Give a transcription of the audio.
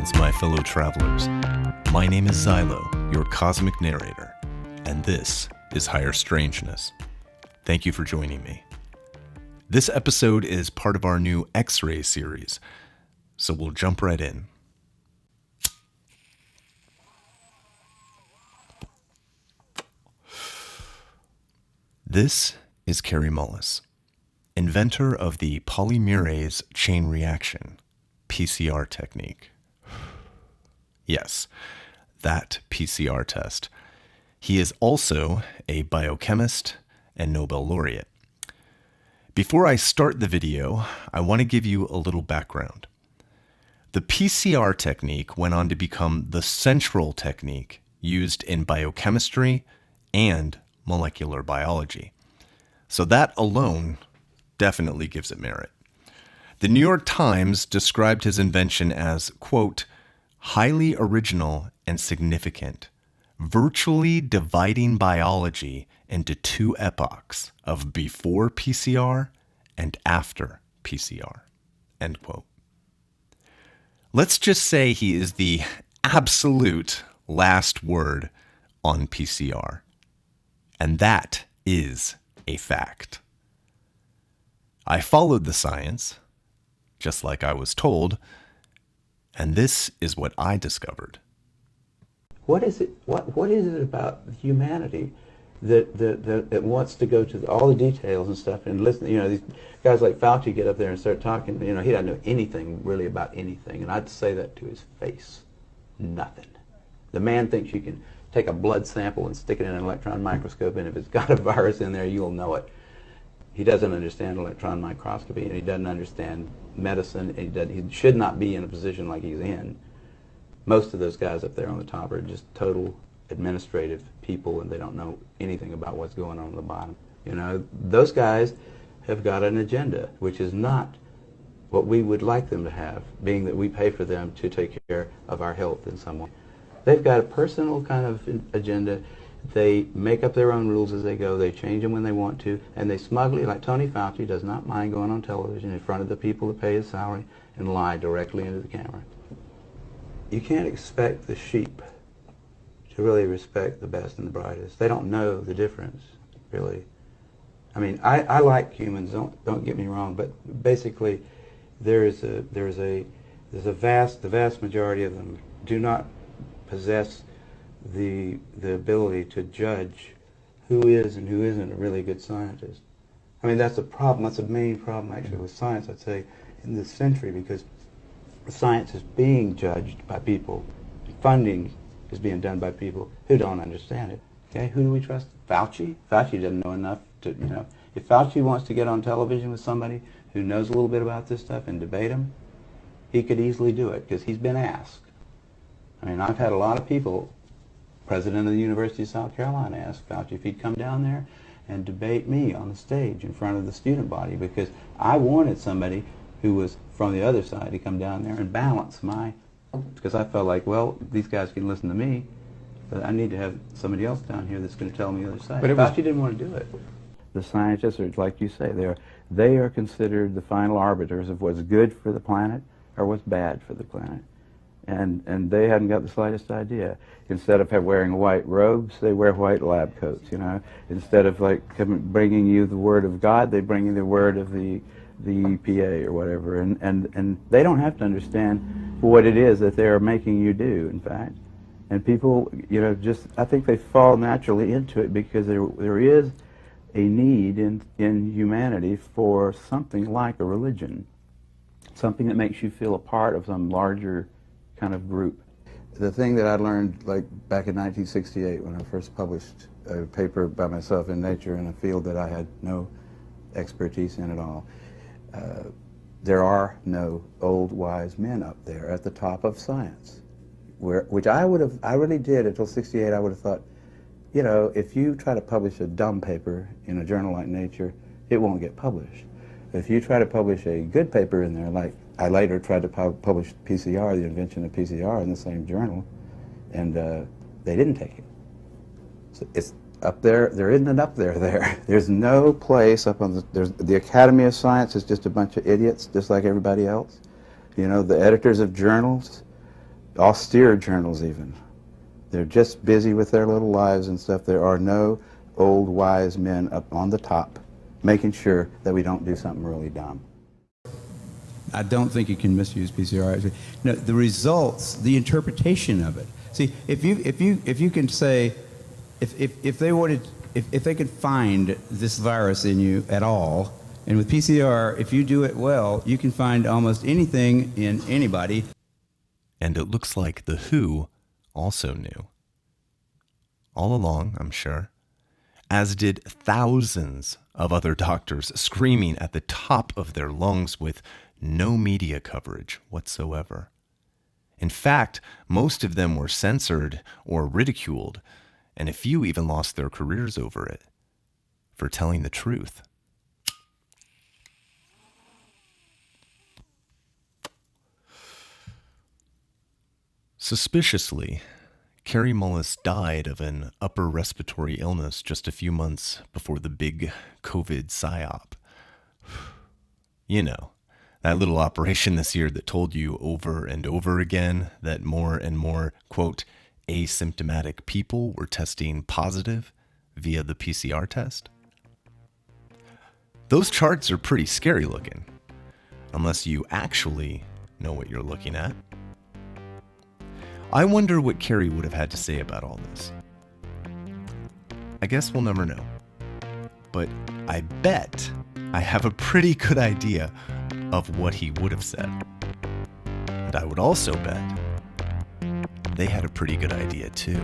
Greetings, my fellow travelers. My name is Xylo, your cosmic narrator, and this is Higher Strangeness. Thank you for joining me. This episode is part of our new X-ray series, so we'll jump right in. This is Kary Mullis, inventor of the polymerase chain reaction, PCR technique. Yes, that PCR test. He is also a biochemist and Nobel laureate. Before I start the video, I want to give you a little background. The PCR technique went on to become the central technique used in biochemistry and molecular biology. So that alone definitely gives it merit. The New York Times described his invention as, quote, highly original and significant, virtually dividing biology into two epochs of before PCR and after PCR, end quote. Let's just say he is the absolute last word on PCR. And that is a fact. I followed the science, just like I was told, and this is what I discovered. What is it? What is it about humanity that wants to go to all the details and stuff and listen? You know, these guys like Fauci get up there and start talking. You know, he doesn't know anything really about anything, and I'd say that to his face. Nothing. The man thinks you can take a blood sample and stick it in an electron microscope, and if it's got a virus in there, you'll know it. He doesn't understand electron microscopy, and he doesn't understand medicine, and he should not be in a position like he's in. Most of those guys up there on the top are just total administrative people, and they don't know anything about what's going on the bottom. You know, those guys have got an agenda, which is not what we would like them to have, being that we pay for them to take care of our health in some way. They've got a personal kind of agenda. They make up their own rules as they go. They change them when they want to, and they smugly, like Tony Fauci, does not mind going on television in front of the people that pay his salary and lie directly into the camera. You can't expect the sheep to really respect the best and the brightest. They don't know the difference, really. I mean, I like humans. Don't get me wrong, but basically, the vast majority of them do not possess the ability to judge who is and who isn't a really good scientist. I mean, that's a problem. That's a main problem, actually, with science, I'd say, in this century, because science is being judged by people. Funding is being done by people who don't understand it. Okay, who do we trust? Fauci? Fauci doesn't know enough to, you know. If Fauci wants to get on television with somebody who knows a little bit about this stuff and debate him, he could easily do it, because he's been asked. I mean, I've had a lot of people, President of the University of South Carolina asked Fauci if he'd come down there and debate me on the stage in front of the student body, because I wanted somebody who was from the other side to come down there and balance my, because I felt like, well, these guys can listen to me, but I need to have somebody else down here that's going to tell me the other side. But Fauci didn't want to do it. The scientists are, like you say, they are considered the final arbiters of what's good for the planet or what's bad for the planet. And they hadn't got the slightest idea. Instead of wearing white robes, they wear white lab coats, you know. Instead of bringing you the word of God, they bring you the word of the EPA or whatever. And they don't have to understand what it is that they're making you do, in fact. And people, you know, I think they fall naturally into it because there is a need in humanity for something like a religion, something that makes you feel a part of some larger kind of group. The thing that I learned back in 1968 when I first published a paper by myself in Nature in a field that I had no expertise in at all, there are no old wise men up there at the top of science, which I really did until 68. I would have thought, you know, if you try to publish a dumb paper in a journal like Nature, it won't get published. If you try to publish a good paper in there, like I later tried to publish PCR, the invention of PCR, in the same journal, and they didn't take it. So it's up there. There isn't an up there there. There's no place up on the Academy of Science is just a bunch of idiots, just like everybody else. You know, the editors of journals, austere journals even. They're just busy with their little lives and stuff. There are no old wise men up on the top making sure that we don't do something really dumb. I don't think you can misuse PCR. No, the results, the interpretation of it. See, if you can say, if they could find this virus in you at all, and with PCR, if you do it well, you can find almost anything in anybody. And it looks like the WHO also knew. All along, I'm sure. As did thousands of other doctors screaming at the top of their lungs with no media coverage whatsoever. In fact, most of them were censored or ridiculed, and a few even lost their careers over it, for telling the truth. Suspiciously, Kary Mullis died of an upper respiratory illness just a few months before the big COVID psyop. You know, that little operation this year that told you over and over again that more and more, quote, asymptomatic people were testing positive via the PCR test. Those charts are pretty scary looking, unless you actually know what you're looking at. I wonder what Kary would have had to say about all this. I guess we'll never know. But I bet I have a pretty good idea of what he would have said. And I would also bet they had a pretty good idea too.